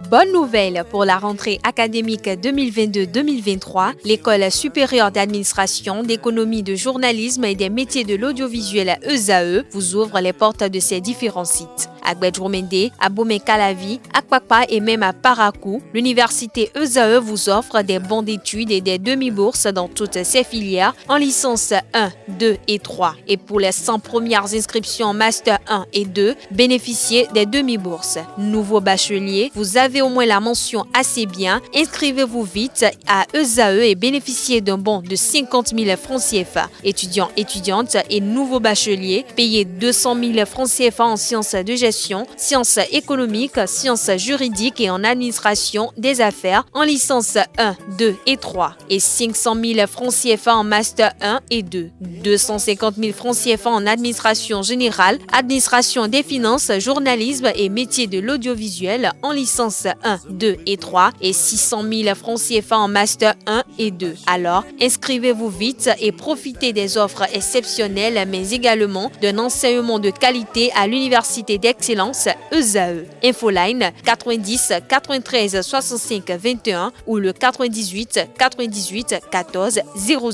Bonne nouvelle pour la rentrée académique 2022-2023, l'École supérieure d'administration, d'économie, de journalisme et des métiers de l'audiovisuel ESAE vous ouvre les portes de ses différents sites. À Gbedjomende, à Bomé-Calavi, à Kpakpa et même à Parakou, l'université ESAE vous offre des bons d'études et des demi-bourses dans toutes ses filières en licence 1, 2 et 3. Et pour les 100 premières inscriptions en master 1 et 2, bénéficiez des demi-bourses. Nouveau bachelier, vous avez au moins la mention assez bien. Inscrivez-vous vite à ESAE et bénéficiez d'un bon de 50 000 francs CFA. Étudiants, étudiantes et nouveaux bacheliers, payez 200 000 francs CFA en sciences de gestion, sciences économiques, sciences juridiques et en administration des affaires en licence 1, 2 et 3 et 500 000 francs CFA en master 1 et 2, 250 000 francs CFA en administration générale, administration des finances, journalisme et métiers de l'audiovisuel en licence 1, 2 et 3 et 600 000 francs CFA en master 1 et 2. Alors, inscrivez-vous vite et profitez des offres exceptionnelles mais également d'un enseignement de qualité à l'université d'excellence ESAE. Infoline 90 93 65 21 ou le 98 98 14 00.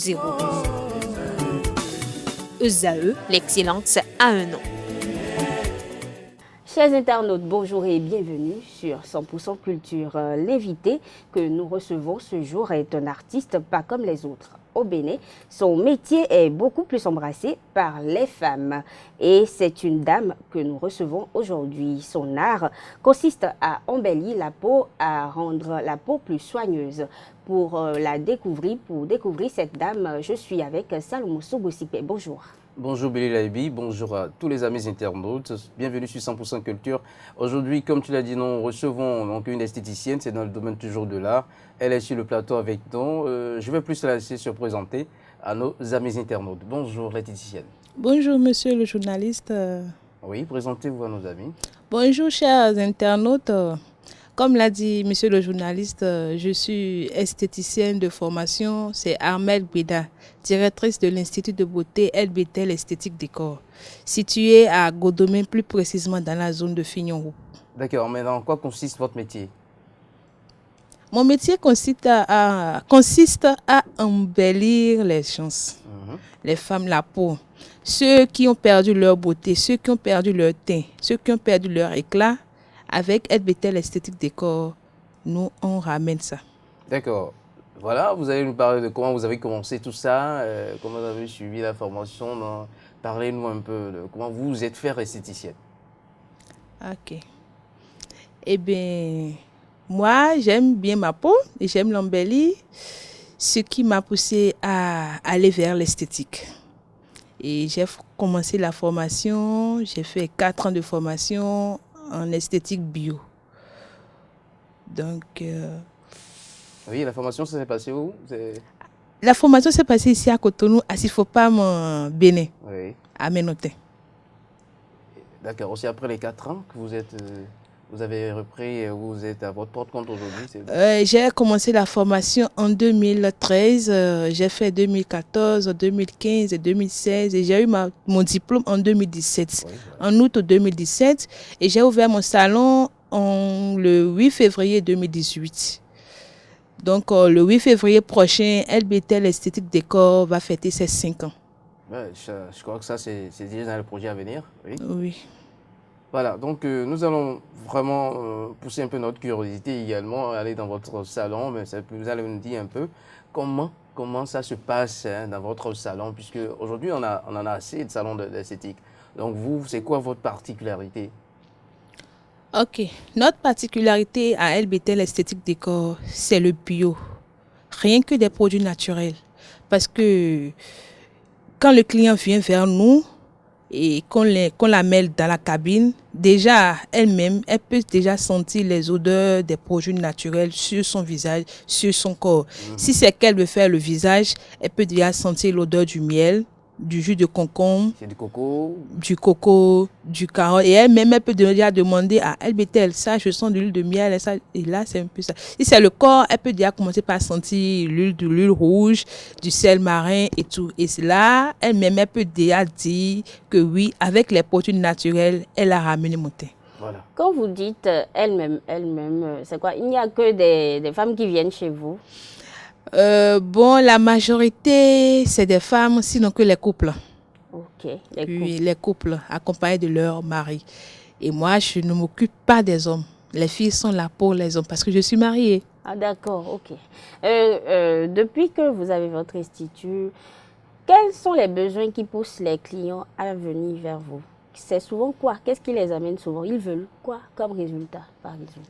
ESAE, l'excellence a un nom. Chers internautes, bonjour et bienvenue sur 100% Culture. L'invité que nous recevons ce jour est un artiste pas comme les autres. Au Bénin, son métier est beaucoup plus embrassé par les femmes. Et c'est une dame que nous recevons aujourd'hui. Son art consiste à embellir la peau, à rendre la peau plus soigneuse. Pour découvrir cette dame, je suis avec Salomon Sougosipe. Bonjour. Bonjour Billy Laibi, bonjour à tous les amis internautes, bienvenue sur 100% Culture. Aujourd'hui, comme tu l'as dit, nous recevons donc une esthéticienne, c'est dans le domaine toujours de l'art. Elle est sur le plateau avec nous. Je vais plus la laisser se présenter à nos amis internautes. Bonjour l'esthéticienne. Bonjour monsieur le journaliste. Oui, présentez-vous à nos amis. Bonjour chers internautes. Comme l'a dit monsieur le journaliste, je suis esthéticienne de formation, c'est Armelle Guida, directrice de l'Institut de beauté LBTL Esthétique Décor, située à Godomé, plus précisément dans la zone de Fignon. D'accord, mais dans quoi consiste votre métier? Mon métier consiste à embellir les gens, les femmes, la peau. Ceux qui ont perdu leur beauté, ceux qui ont perdu leur teint, ceux qui ont perdu leur éclat, avec LBTL Esthétique Décor, nous, on ramène ça. D'accord. Voilà, vous allez nous parler de comment vous avez commencé tout ça, comment vous avez suivi la formation. Parlez-nous un peu de comment vous vous êtes fait esthéticienne. Ok. Eh bien, moi, j'aime bien ma peau et j'aime l'embellir, ce qui m'a poussé à aller vers l'esthétique. Et j'ai commencé la formation, j'ai fait 4 ans de formation en esthétique bio. Donc... Oui, la formation, ça s'est passé où? La formation s'est passée ici à Cotonou, à Sifopam, Bénin, oui. À Ménotin. D'accord. Aussi après les 4 ans que vous avez repris, vous êtes à votre propre compte aujourd'hui? J'ai commencé la formation en 2013, j'ai fait 2014, 2015 et 2016 et j'ai eu mon diplôme en 2017, oui, voilà. En août 2017 et j'ai ouvert mon salon le 8 février 2018. Donc le 8 février prochain, LBTL Esthétique Décor va fêter ses 5 ans. Ouais, je crois que ça c'est déjà dans le projet à venir. Oui. Oui. Voilà, donc nous allons vraiment pousser un peu notre curiosité également, aller dans votre salon, mais vous allez nous dire un peu comment ça se passe dans votre salon, puisque aujourd'hui on en a assez de salons d'esthétique. Donc vous, c'est quoi votre particularité? Ok, notre particularité à LBTL Esthétique Décor, c'est le bio. Rien que des produits naturels. Parce que quand le client vient vers nous, et qu'on la met dans la cabine, déjà elle-même, elle peut déjà sentir les odeurs des produits naturels sur son visage, sur son corps. Si c'est qu'elle veut faire le visage, elle peut déjà sentir l'odeur du miel, du jus de concombre, du coco, du carotte. Et elle-même, elle peut déjà demander à LBTL, ça, je sens de l'huile de miel, et là, c'est un peu ça. Si c'est le corps, elle peut déjà commencer par sentir l'huile rouge, du sel marin et tout. Et là, elle-même, elle peut déjà dire que oui, avec les produits naturels, elle a ramené mon teint. Voilà. Quand vous dites elle-même, c'est quoi? Il n'y a que des femmes qui viennent chez vous? Bon, la majorité, c'est des femmes, sinon que les couples. Ok, les Puis couples. les couples accompagnés de leur mari. Et moi, je ne m'occupe pas des hommes. Les filles sont là pour les hommes parce que je suis mariée. Ah d'accord, ok. Depuis que vous avez votre institut, quels sont les besoins qui poussent les clients à venir vers vous? C'est souvent quoi? Qu'est-ce qui les amène souvent? Ils veulent quoi comme résultat, par exemple?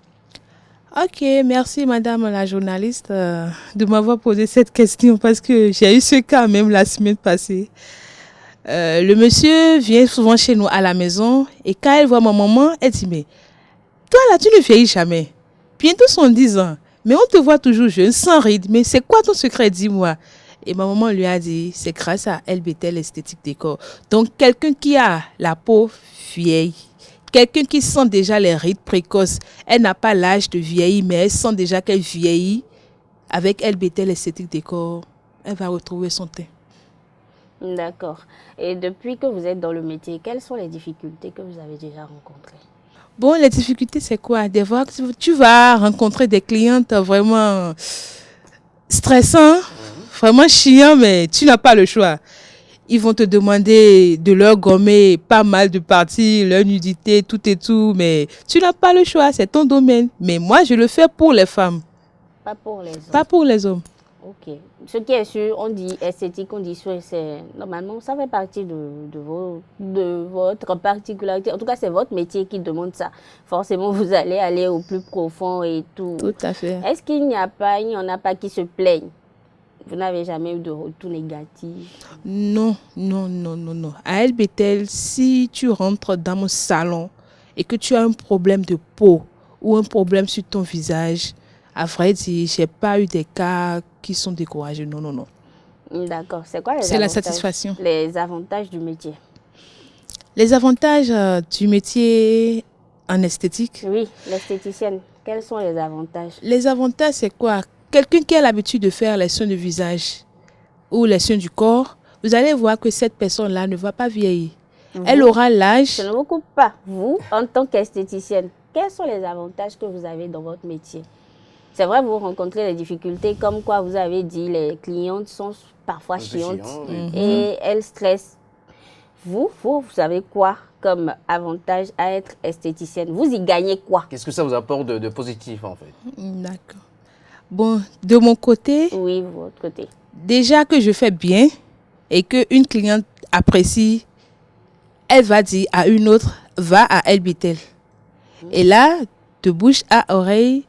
Ok, merci madame la journaliste de m'avoir posé cette question parce que j'ai eu ce cas même la semaine passée. Le monsieur vient souvent chez nous à la maison et quand elle voit ma maman, elle dit mais toi là tu ne vieillis jamais. Bientôt sont 10 ans, mais on te voit toujours jeune, sans ride. Mais c'est quoi ton secret, dis-moi? Et ma maman lui a dit c'est grâce à LBTL Esthétique Décor. Donc quelqu'un qui a la peau vieille, quelqu'un qui sent déjà les rides précoces, elle n'a pas l'âge de vieillir, mais elle sent déjà qu'elle vieillit. Avec LBTL Esthétique Décor, elle va retrouver son teint. D'accord. Et depuis que vous êtes dans le métier, quelles sont les difficultés que vous avez déjà rencontrées? Bon, les difficultés, c'est quoi? Des fois, tu vas rencontrer des clientes vraiment stressants, vraiment chiants, mais tu n'as pas le choix. Ils vont te demander de leur gommer pas mal de parties, leur nudité, tout et tout, mais tu n'as pas le choix, c'est ton domaine. Mais moi, je le fais pour les femmes, Pas pour les hommes. pas pour les hommes. Ok. Ce qui est sûr, on dit esthétique, on dit soin, c'est normalement ça fait partie de votre particularité. En tout cas, c'est votre métier qui demande ça. Forcément, vous allez aller au plus profond et tout. Tout à fait. Est-ce qu'il n'y en a pas qui se plaignent? Vous n'avez jamais eu de retour négatif? Non, non, non, non, non. À LBTL, si tu rentres dans mon salon et que tu as un problème de peau ou un problème sur ton visage, à vrai dire, je n'ai pas eu des cas qui sont découragés. Non, non, non. D'accord. C'est quoi les C'est la avantages? satisfaction. Les avantages du métier? Les avantages du métier en esthétique. Oui, l'esthéticienne. Quels sont les avantages? Les avantages, c'est quoi? Quelqu'un qui a l'habitude de faire les soins de visage ou les soins du corps, vous allez voir que cette personne-là ne va pas vieillir. Elle aura l'âge. Je ne vous coupe pas. Vous, en tant qu'esthéticienne, quels sont les avantages que vous avez dans votre métier? C'est vrai, vous rencontrez des difficultés, comme quoi vous avez dit, les clientes sont parfois chiantes et elles stressent. Vous avez quoi comme avantage à être esthéticienne? Vous y gagnez quoi? Qu'est-ce que ça vous apporte de positif en fait? D'accord. Bon, de mon côté, Oui, votre côté. déjà que je fais bien et qu'une cliente apprécie, elle va dire à une autre, va à LBTL. Et là, de bouche à oreille,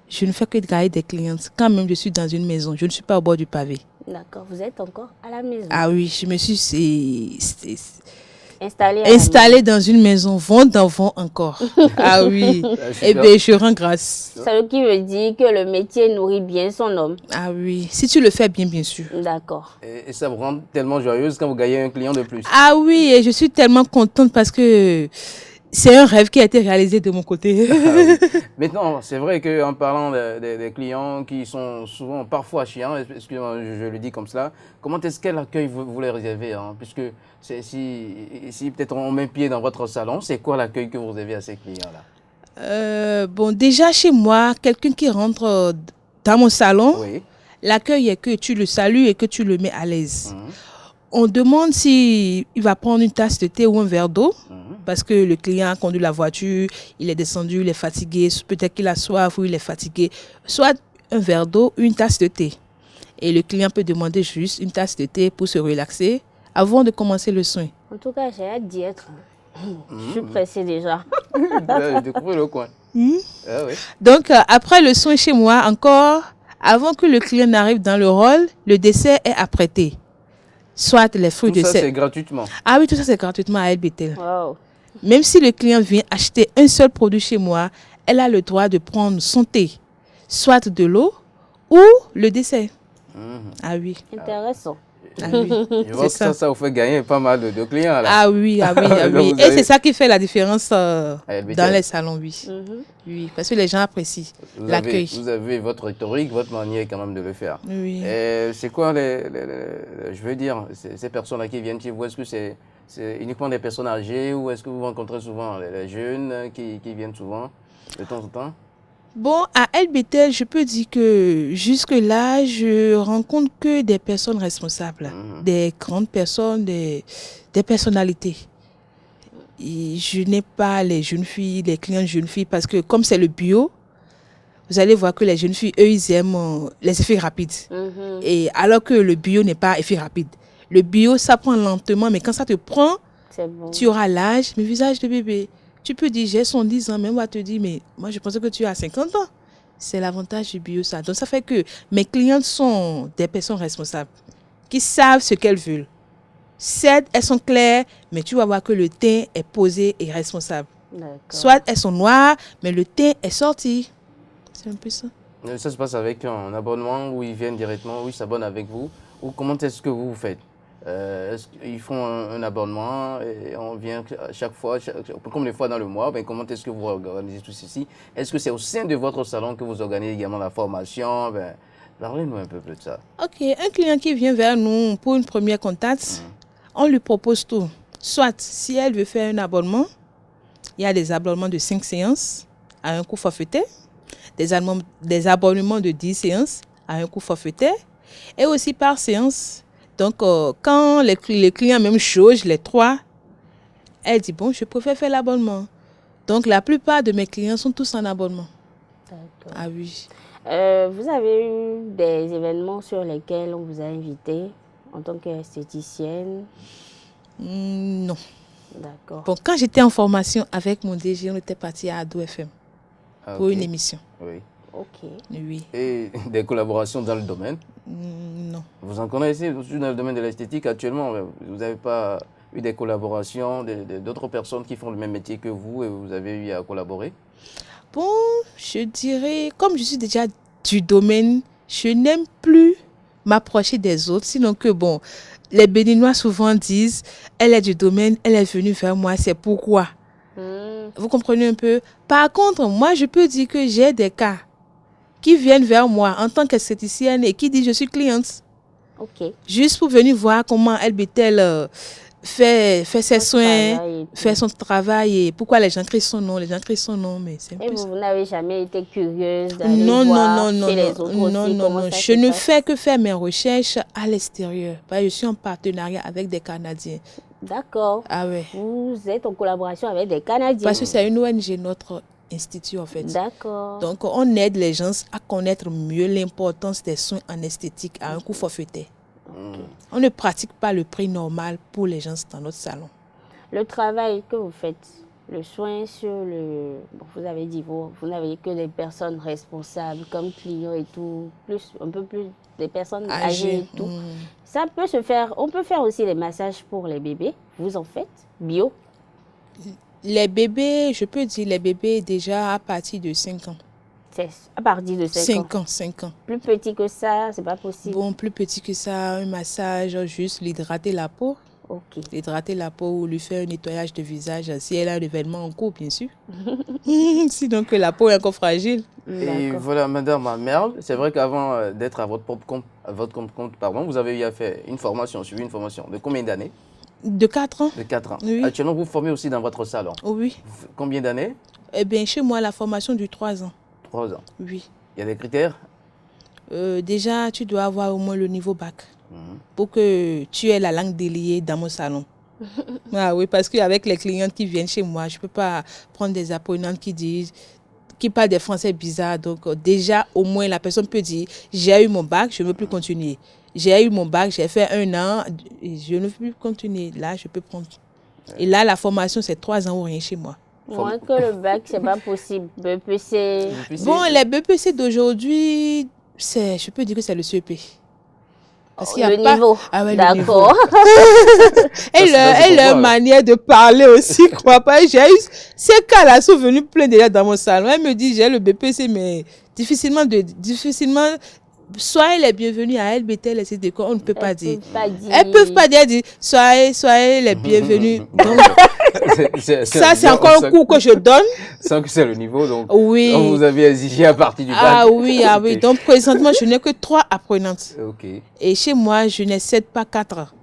je ne fais que de gagner des clientes. Quand même, je suis dans une maison, je ne suis pas au bord du pavé. D'accord, vous êtes encore à la maison. Ah oui, je me suis Installée dans une maison, vent dans vent encore. Ah oui, eh bien, je rends grâce. Ce qui veut dire que le métier nourrit bien son homme. Ah oui, si tu le fais bien, bien sûr. D'accord. Et ça vous rend tellement joyeuse quand vous gagnez un client de plus. Ah oui, et je suis tellement contente parce que c'est un rêve qui a été réalisé de mon côté. Ah oui. Maintenant, c'est vrai qu'en parlant des clients qui sont souvent parfois chiants, excusez-moi, je le dis comme cela, comment est-ce quel accueil vous les réservez hein? Puisque si peut-être on met pied dans votre salon, c'est quoi l'accueil que vous réservez à ces clients-là? Bon, déjà chez moi, quelqu'un qui rentre dans mon salon, Oui. l'accueil est que tu le salues et que tu le mets à l'aise. On demande s'il va prendre une tasse de thé ou un verre d'eau. Parce que le client a conduit la voiture, il est descendu, il est fatigué, peut-être qu'il a soif ou il est fatigué. Soit un verre d'eau, une tasse de thé. Et le client peut demander juste une tasse de thé pour se relaxer avant de commencer le soin. En tout cas, j'ai hâte d'y être. Je suis pressée déjà. Découvrez le coin. Ah, oui. Donc, après le soin chez moi, encore, avant que le client n'arrive dans le rôle, le dessert est apprêté. Soit les fruits Tout de ça, sel. c'est gratuitement. Ah oui, tout ça, c'est gratuitement à LBTL. Wow. Même si le client vient acheter un seul produit chez moi, elle a le droit de prendre son thé, soit de l'eau ou le dessert. Ah oui. Intéressant. Ah oui, Je vois c'est que ça vous fait gagner pas mal de clients, là. Ah oui, ah oui, ah Donc, oui. vous Et avez- c'est ça qui fait la différence LBTL. dans les salons, oui. Mhm. Oui, parce que les gens apprécient l'accueil. Vous avez votre rhétorique, votre manière quand même de le faire. Oui. Et c'est quoi je veux dire, ces personnes-là qui viennent chez vous, est-ce que c'est uniquement des personnes âgées ou est-ce que vous rencontrez souvent les jeunes qui viennent souvent de temps en temps? Bon, à LBTL, je peux dire que jusque-là, je rencontre que des personnes responsables, des grandes personnes, des personnalités. Et je n'ai pas les jeunes filles, les clientes jeunes filles, parce que comme c'est le bio, vous allez voir que les jeunes filles, eux, ils aiment les effets rapides. Mhm. Et alors que le bio n'est pas effet rapide. Le bio, ça prend lentement, mais quand ça te prend, C'est bon. tu auras l'âge, mais visage de bébé. Tu peux dire, j'ai 110 ans, même on va te dire, mais moi je pensais que tu as 50 ans. C'est l'avantage du bio, ça. Donc ça fait que mes clientes sont des personnes responsables, qui savent ce qu'elles veulent. Certes, elles sont claires, mais tu vas voir que le teint est posé et responsable. D'accord. Soit elles sont noires, mais le teint est sorti. C'est un peu ça. Ça se passe avec un abonnement où ils viennent directement, où ils s'abonnent avec vous, ou comment est-ce que vous faites? Est-ce qu'ils font un abonnement et on vient à chaque fois, comme les fois dans le mois, ben comment est-ce que vous organisez tout ceci? Est-ce que c'est au sein de votre salon que vous organisez également la formation? Ben, parlez-nous un peu de ça. Ok, un client qui vient vers nous pour une première contact, on lui propose tout. Soit, si elle veut faire un abonnement, il y a des abonnements de 5 séances à un coût forfaitaire, des abonnements de 10 séances à un coût forfaitaire, et aussi par séance. Donc, quand les clients même chaugent les 3, elle dit, bon, je préfère faire l'abonnement. Donc, la plupart de mes clients sont tous en abonnement. D'accord. Ah oui. Vous avez eu des événements sur lesquels on vous a invité en tant qu'esthéticienne? Non. D'accord. Bon, quand j'étais en formation avec mon DG, on était parti à Ado FM pour Ok. une émission. Oui. Ok. Oui. Et des collaborations dans le domaine? Non. Vous en connaissez aussi dans le domaine de l'esthétique actuellement? Vous n'avez pas eu des collaborations d'autres personnes qui font le même métier que vous et vous avez eu à collaborer? Bon, je dirais, comme je suis déjà du domaine, je n'aime plus m'approcher des autres. Sinon que, bon, les Béninois souvent disent, elle est du domaine, elle est venue vers moi, c'est pourquoi. Vous comprenez un peu? Par contre, moi, je peux dire que j'ai des cas qui viennent vers moi en tant qu'esthéticienne et qui disent, je suis cliente. Ok. Juste pour venir voir comment LBTL fait ses soins, Travail et tout. fait son travail et pourquoi les gens crient son nom. Les gens crient son nom, mais c'est un Et peu ça. vous n'avez jamais été curieuse d'aller Non, voir non, non, chez non, les autres non, aussi non, non, comment non. ça Je se ne passe? fais que faire mes recherches à l'extérieur. Parce que je suis en partenariat avec des Canadiens. D'accord. Ah ouais. Vous êtes en collaboration avec des Canadiens. Parce que c'est une ONG, notre institut en fait. D'accord. Donc on aide les gens à connaître mieux l'importance des soins en esthétique à un coût forfaitaire. On ne pratique pas le prix normal pour les gens dans notre salon. Le travail que vous faites, le soin sur le... Bon, vous avez dit, vous n'avez que des personnes responsables comme clients et tout, un peu plus des personnes âgées et tout. Ça peut se faire, on peut faire aussi les massages pour les bébés. Vous en faites, bio? Les bébés, je peux dire les bébés déjà à partir de 5 ans. C'est à partir de 5 ans. 5 ans. Plus petit que ça, c'est pas possible. Bon, plus petit que ça, un massage, juste l'hydrater la peau. Ok. Hydrater la peau ou lui faire un nettoyage de visage si elle a un événement en cours, bien sûr. Sinon que la peau est encore fragile. Et voilà, Madame Merle, c'est vrai qu'avant d'être à votre propre compte, vous avez eu à faire suivi une formation de combien d'années? De 4 ans. De 4 ans. Oui. Actuellement, vous formez aussi dans votre salon. Oh, oui. Combien d'années? Eh bien, chez moi, la formation dure 3 ans. 3 ans. Oui. Il y a des critères? Déjà, tu dois avoir au moins le niveau bac pour que tu aies la langue déliée dans mon salon. Ah oui, parce qu'avec les clientes qui viennent chez moi, je ne peux pas prendre des apprenantes qui parlent des français bizarres. Donc, déjà, au moins, la personne peut dire, j'ai eu mon bac, je ne veux plus continuer. J'ai eu mon bac, j'ai fait 1 an, et je ne veux plus continuer. Là, je peux prendre. Et là, la formation, c'est 3 ans ou rien chez moi. Moins que le bac, c'est pas possible. BPC. Bon, les BPC d'aujourd'hui, je peux dire que c'est le CEP. Parce qu'il y a le pas... niveau. Ah ouais, D'accord. Et leur manière de parler aussi, crois pas. Ces cas-là sont venus plein déjà dans mon salon. Elle me dit, j'ai le BPC, mais difficilement soyez les bienvenus à LBTL Esthétique Décor, on ne peut pas dire. Elles Peuvent pas dire soyez les bienvenus. Donc, ça, c'est encore un cours que je donne. Sans que c'est le niveau, donc Oui. vous avez exigé à partir du bac. Ah oui. Ok. Donc, présentement, je n'ai que 3 apprenantes. Ok. Et chez moi, je n'excède pas 4.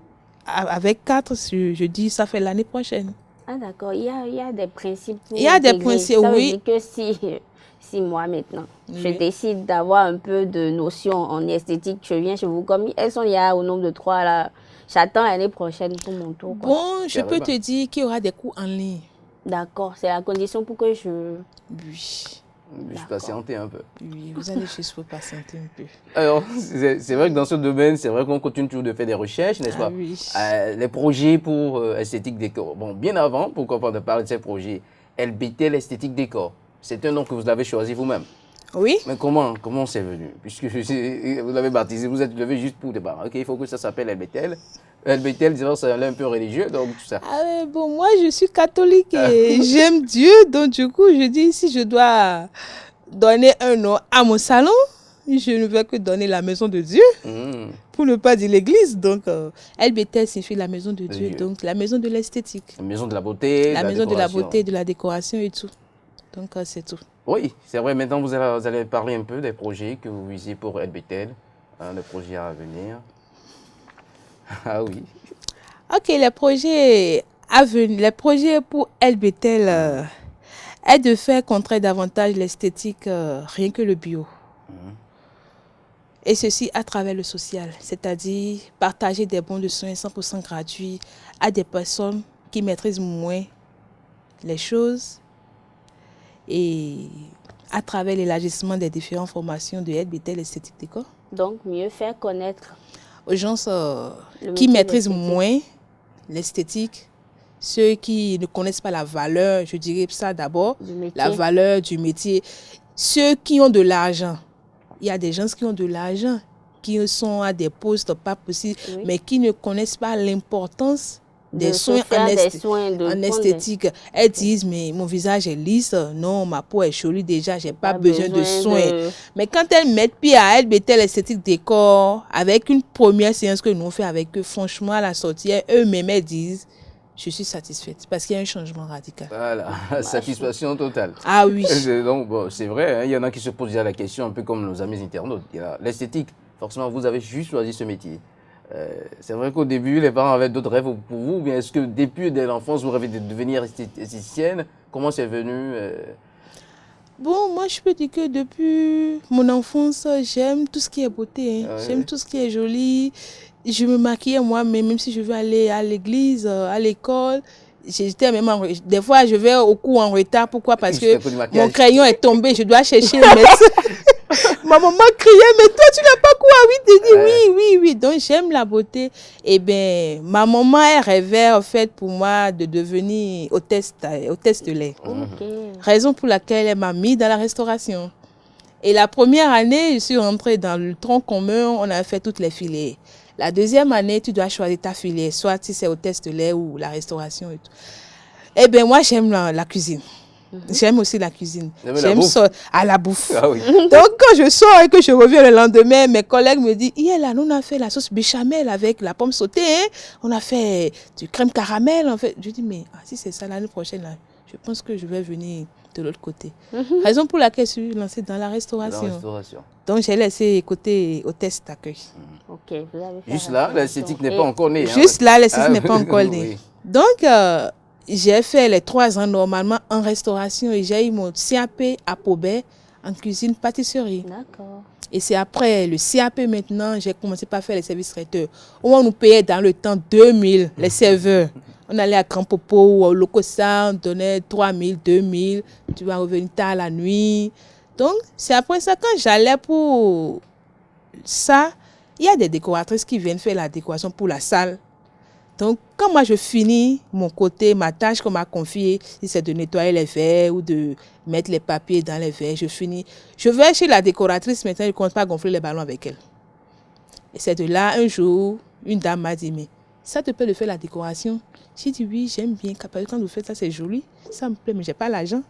Avec 4, je dis, ça fait l'année prochaine. Ah d'accord, il y a des principes pour Il y a des intégrer. principes, Ça veut oui. dire que si moi maintenant, je Oui. décide d'avoir un peu de notion en esthétique, je viens chez vous, comme elles sont il y a au nombre de 3 là, j'attends l'année prochaine pour mon tour. Quoi. Bon, je peux Carrément. te dire qu'il y aura des cours en ligne. D'accord, c'est la condition pour que je... Oui, Je patienter un peu. vous allez juste vous patienter un peu. Alors, c'est vrai que dans ce domaine, c'est vrai qu'on continue toujours de faire des recherches, n'est-ce Ah pas? oui. Les projets pour Esthétique Décor. Bon, bien avant, pourquoi pas de parler de ces projets, LBTL Esthétique Décor. C'est un nom que vous avez choisi vous-même. Oui, Mais comment c'est venu? Puisque vous l'avez baptisé, vous êtes levé juste pour débat. Ok, il faut que ça s'appelle LBTL. LBTL, disons, c'est un peu religieux, donc tout ça. bon, moi je suis catholique et j'aime Dieu, donc du coup je dis si je dois donner un nom à mon salon, je ne vais que donner la maison de Dieu, pour ne pas dire l'église. Donc LBTL signifie la maison de Dieu, Dieu. donc la maison de l'esthétique, La maison de la beauté, la maison de la décoration. beauté, de la décoration et tout. Donc c'est tout. Oui, c'est vrai. Maintenant, vous allez parler un peu des projets que vous visez pour LBTL, les projets à venir. Ah oui. Ok, les projets à venir, les projets pour LBTL est de faire contrer davantage l'esthétique, rien que le bio. Et ceci à travers le social, c'est-à-dire partager des bons de soins 100% gratuits à des personnes qui maîtrisent moins les choses et à travers l'élargissement des différentes formations de LBTL Esthétique Décor Donc, mieux faire connaître aux gens le qui métier maîtrisent d'esthétique. moins l'esthétique, ceux qui ne connaissent pas la valeur, je dirais ça d'abord, Du métier. la valeur du métier, ceux qui ont de l'argent. Il y a des gens qui ont de l'argent, qui sont à des postes pas possibles, Oui. mais qui ne connaissent pas l'importance des De se soins faire en, des soins, de en prendre des- esthétique. Elles disent, mais mon visage est lisse, non, ma peau est jolie déjà, j'ai pas besoin de soins. Mais quand elles mettent pied à LBTL Esthétique Décor, avec une première séance que nous on fait avec eux, franchement, à la sortie, eux-mêmes, elles disent, je suis satisfaite, parce qu'il y a un changement radical. Voilà, satisfaction totale. Ah oui. Donc, bon, c'est vrai, hein, il y en a qui se posent déjà la question, un peu comme nos amis internautes. Il y a l'esthétique, forcément, vous avez juste choisi ce métier. C'est vrai qu'au début, les parents avaient d'autres rêves pour vous, ou bien est-ce que depuis dès l'enfance, vous rêvez de devenir esthéticienne? Comment c'est venu Bon, moi, je peux dire que depuis mon enfance, j'aime tout ce qui est beauté. Ah ouais. J'aime tout ce qui est joli. Je me maquillais moi-même, même si je veux aller à l'église, à l'école. J'étais même des fois, je vais au cours en retard. Pourquoi? Parce Juste un que peu de maquillage. mon crayon est tombé. Je dois chercher le médecin. Ma maman criait, mais toi, tu n'as pas quoi? Oui, tu dis oui. Donc, j'aime la beauté. Eh bien, ma maman, elle rêvait, en fait, pour moi, de devenir hôtesse de lait. Ok. Raison pour laquelle elle m'a mis dans la restauration. Et la première année, je suis rentrée dans le tronc commun, on a fait toutes les filières. La deuxième année, tu dois choisir ta filière, soit si c'est hôtesse de lait ou la restauration et tout. Eh bien, moi, j'aime la cuisine. J'aime aussi la cuisine. Vous aimez la J'aime bouffe? ça à la bouffe. Ah oui. Donc, quand je sors et que je reviens le lendemain, mes collègues me disent, hier là, nous on a fait la sauce béchamel avec la pomme sautée, hein? On a fait du crème caramel. En fait. Je dis, mais si c'est ça l'année prochaine, là, je pense que je vais venir de l'autre côté. Raison pour laquelle je suis lancée dans la restauration. La restauration. Donc, j'ai laissé côté hôtesse d'accueil. Ok, vous avez fait Juste la là, restauration. l'esthétique n'est Et pas encore née. Juste là, l'esthétique Ah, n'est pas encore oui. née. Donc, j'ai fait les 3 ans normalement en restauration et j'ai eu mon CAP à Paubert en cuisine pâtisserie. D'accord. Et c'est après le CAP maintenant, j'ai commencé par faire les services traiteurs. Où on nous payait dans le temps 2000, les serveurs. On allait à Grand Popo ou au Locosa, on donnait 3000, 2000. Tu vas revenir tard la nuit. Donc, c'est après ça, quand j'allais pour ça, il y a des décoratrices qui viennent faire la décoration pour la salle. Donc, quand moi je finis mon côté, ma tâche qu'on m'a confiée, si c'est de nettoyer les verres ou de mettre les papiers dans les verres, je finis. Je vais chez la décoratrice maintenant, je ne compte pas gonfler les ballons avec elle. Et c'est de là, un jour, une dame m'a dit, mais ça te plaît de faire la décoration? J'ai dit, oui, j'aime bien. Quand vous faites ça, c'est joli. Ça me plaît, mais je n'ai pas l'argent.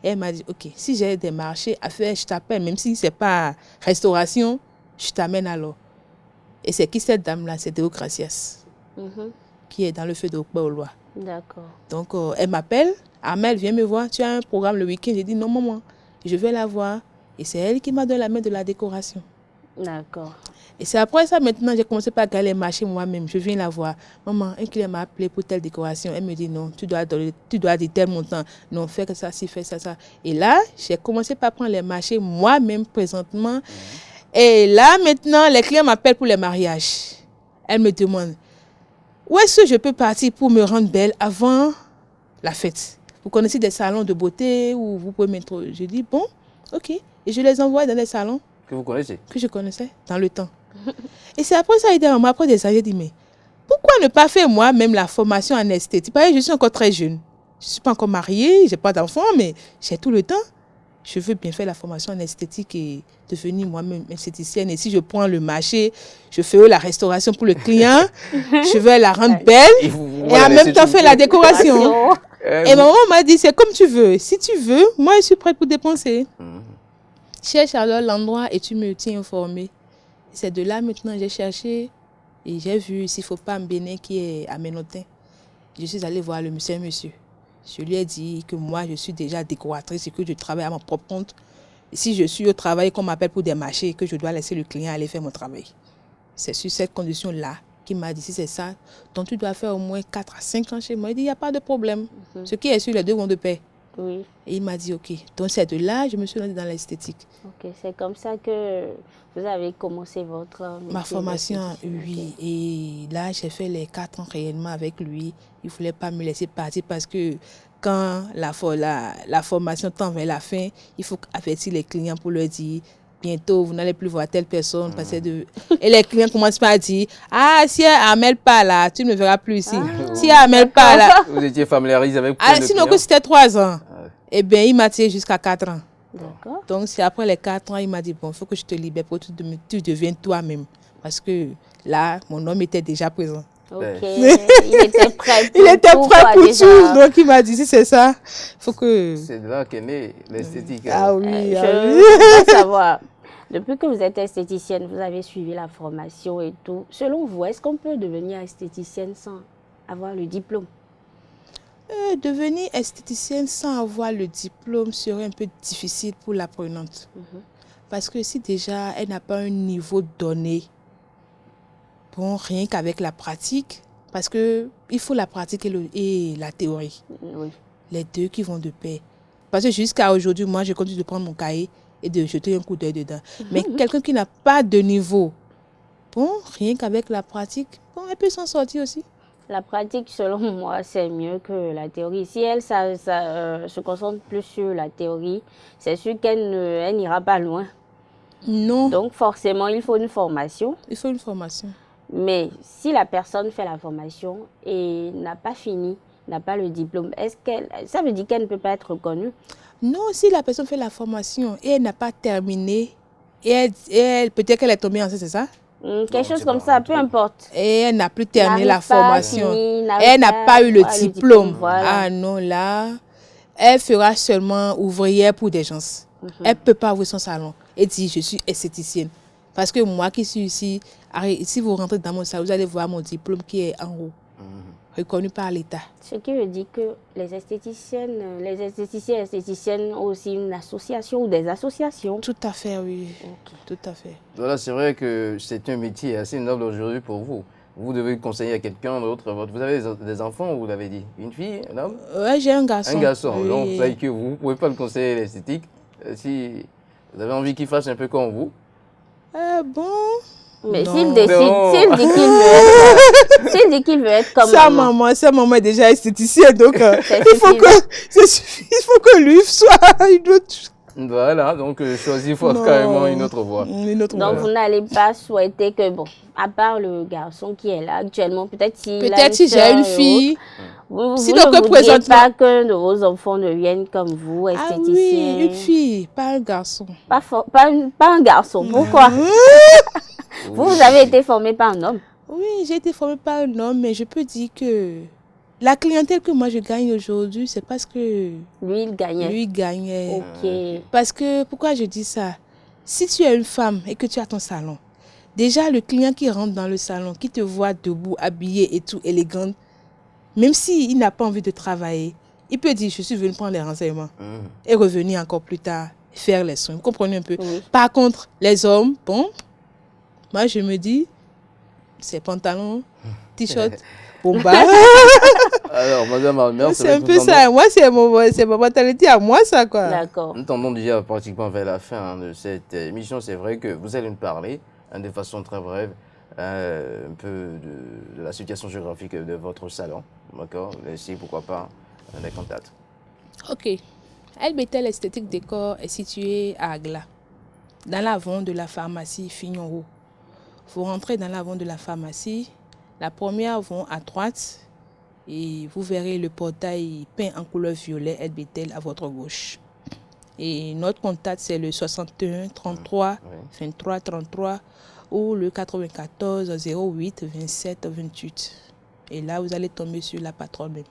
Et elle m'a dit, ok, si j'ai des marchés à faire, je t'appelle, même si ce n'est pas restauration, je t'amène alors. Et c'est qui cette dame-là? C'est Deo Gracias, qui est dans le feu de Okpa-Oloa. D'accord. Donc, elle m'appelle. Amel, viens me voir. Tu as un programme le week-end. J'ai dit non, maman, je vais la voir. Et c'est elle qui m'a donné la main de la décoration. D'accord. Et c'est après ça, maintenant, j'ai commencé par aller marcher moi-même. Je viens la voir. Maman, un client m'a appelé pour telle décoration. Elle me dit non, tu dois dire tel montant. Non, fais que ça, si, fais ça, ça. Et là, j'ai commencé par prendre les marchés moi-même présentement. Et là, maintenant, les clients m'appellent pour les mariages. Elles me demandent, où est-ce que je peux partir pour me rendre belle avant la fête? Vous connaissez des salons de beauté où vous pouvez mettre... Je dis, bon, ok. Et je les envoie dans des salons Que vous connaissez? que je connaissais dans le temps. Et c'est après ça, après des années, j'ai dit, mais pourquoi ne pas faire moi-même la formation en esthétique? Parce que je suis encore très jeune. Je ne suis pas encore mariée, je n'ai pas d'enfant, mais j'ai tout le temps. Je veux bien faire la formation en esthétique et devenir moi-même esthéticienne. Et si je prends le marché, je ferai la restauration pour le client, je vais la rendre belle et en même temps faire la décoration. Et maman m'a dit, c'est comme tu veux. Si tu veux, moi je suis prête pour dépenser. Cherche alors l'endroit et tu me tiens informé. C'est de là maintenant j'ai cherché et j'ai vu s'il ne faut pas Mbéné qui est à Ménotin. Je suis allée voir le monsieur. Je lui ai dit que moi je suis déjà décoratrice et que je travaille à mon propre compte. Et si je suis au travail, qu'on m'appelle pour des marchés, que je dois laisser le client aller faire mon travail. C'est sur cette condition-là qu'il m'a dit, si c'est ça, donc tu dois faire au moins 4 à 5 ans chez moi. Il dit, il n'y a pas de problème. Ce qui est sûr, les deux vont de paix. Oui. Et il m'a dit, ok. Donc c'est de là que je me suis lancée dans l'esthétique. Ok, c'est comme ça que vous avez commencé votre métier. Ma formation, oui. Ok. Et là, j'ai fait les 4 ans réellement avec lui. Il ne voulait pas me laisser partir parce que quand la formation tend vers la fin, il faut avertir les clients pour leur dire bientôt, vous n'allez plus voir telle personne. Et les clients commencent par dire, ah, si elle Amel pas là, tu ne me verras plus ici. Si elle Amel pas là. Vous étiez familiarisé avec Ah, le sinon client? que c'était 3 ans. Eh bien, il m'a tiré jusqu'à 4 ans. D'accord. Donc, c'est après les 4 ans, il m'a dit, bon, il faut que je te libère pour que tu deviennes toi-même. Parce que là, mon homme était déjà présent. Ok. Il était prêt pour Il était tout, prêt quoi, pour déjà. tout. Donc, il m'a dit, si c'est ça, il faut que... C'est de là qu'est née l'esthétique. Ah oui, ah Je oui. voudrais savoir, depuis que vous êtes esthéticienne, vous avez suivi la formation et tout. Selon vous, est-ce qu'on peut devenir esthéticienne sans avoir le diplôme? Devenir esthéticienne sans avoir le diplôme serait un peu difficile pour l'apprenante. Parce que si déjà elle n'a pas un niveau donné, bon, rien qu'avec la pratique, parce qu'il faut la pratique et la théorie. Oui. Les deux qui vont de pair. Parce que jusqu'à aujourd'hui, moi, je continue de prendre mon cahier et de jeter un coup d'œil dedans. Mais quelqu'un qui n'a pas de niveau, bon, rien qu'avec la pratique, bon, elle peut s'en sortir aussi. La pratique, selon moi, c'est mieux que la théorie. Si elle se concentre plus sur la théorie, c'est sûr qu'elle n'ira pas loin. Non, Donc, forcément, il faut une formation. il faut une formation. Mais si la personne fait la formation et n'a pas fini, n'a pas le diplôme, ça veut dire qu'elle ne peut pas être reconnue? Non, si la personne fait la formation et elle n'a pas terminé, et peut-être qu'elle est tombée enceinte, c'est ça? Quelque chose comme ça, peu importe. Et elle n'a plus terminé la N'arrive pas à formation. finir, Et n'arrive elle n'a pas eu le à diplôme. voilà. Ah non, là, elle fera seulement ouvrière pour des gens. Elle ne peut pas ouvrir son salon et dire je suis esthéticienne. Parce que moi qui suis ici, si vous rentrez dans mon salon, vous allez voir mon diplôme qui est en haut, reconnu par l'État. Ce qui veut dire que les esthéticiens et esthéticiennes ont aussi une association ou des associations. Tout à fait, oui. Ok. Tout à fait. Voilà, c'est vrai que c'est un métier assez noble aujourd'hui pour vous. Vous devez conseiller à quelqu'un d'autre. Vous avez des enfants, vous l'avez dit? Une fille, un homme? Ouais, j'ai un garçon. Un garçon. Oui. Donc, vous savez que vous ne pouvez pas le conseiller l'esthétique. Si vous avez envie qu'il fasse un peu comme vous. Bon. Mais Non. s'il décide, Non. s'il dit qu'il veut être comme Sa maman, maman est déjà esthéticienne, donc C'est il faut que lui soit une autre. Voilà, donc choisir faut Non. carrément une autre voie. Une autre donc voie. vous n'allez pas souhaiter que, bon, à part le garçon qui est là actuellement, peut-être si j'ai une fille. vous Si ne donc voudriez présentement- pas que de vos enfants deviennent comme vous, Ah esthéticiens. oui, une fille, pas un garçon. Pas un garçon. Pourquoi? Vous avez été formé par un homme. Oui, j'ai été formée par un homme, mais je peux dire que la clientèle que moi je gagne aujourd'hui, c'est parce que Lui, il gagnait. lui gagnait. Ok. Parce que, pourquoi je dis ça? Si tu es une femme et que tu as ton salon, Déjà, le client qui rentre dans le salon, qui te voit debout, habillé et tout, élégante, même s'il n'a pas envie de travailler, il peut dire, je suis venu prendre les renseignements et revenir encore plus tard, faire les soins. Vous comprenez un peu? Oui. Par contre, les hommes, bon, moi je me dis, c'est pantalon, t-shirt, bomba. Alors, Madame Almer, C'est un peu ça. Moi, c'est ma mentalité à moi, ça, quoi. D'accord. Nous tendons déjà pratiquement vers la fin de cette émission. C'est vrai que vous allez nous parler de façon très brève un peu de la situation géographique de votre salon. D'accord? Laissez pourquoi pas les contacts. Ok. LBTL Esthétique Décor est situé à Agla, dans l'avant de la pharmacie Fignon. Vous rentrez dans l'avant de la pharmacie, la première vont à droite et vous verrez le portail peint en couleur violet LBTL à votre gauche. Et notre contact c'est le 61 33 23 33 ou le 94 08 27 28. Et là vous allez tomber sur la patronne même.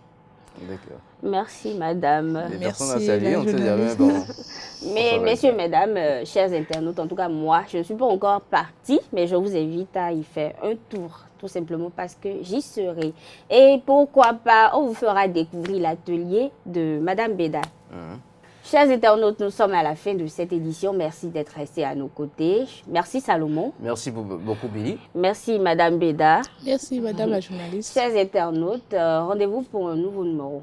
D'accord. Merci, madame. Les Merci, personnes à saluer, la on ne sait jamais. journaliste. Bon, Mais, messieurs, mesdames, chers internautes, en tout cas, moi, je ne suis pas encore partie, mais je vous invite à y faire un tour, tout simplement parce que j'y serai. Et pourquoi pas, on vous fera découvrir l'atelier de madame Béda. Chers internautes, nous sommes à la fin de cette édition. Merci d'être restés à nos côtés. Merci, Salomon. Merci beaucoup, Billy. Merci, madame Béda. Merci madame la journaliste. Chers internautes, rendez-vous pour un nouveau numéro.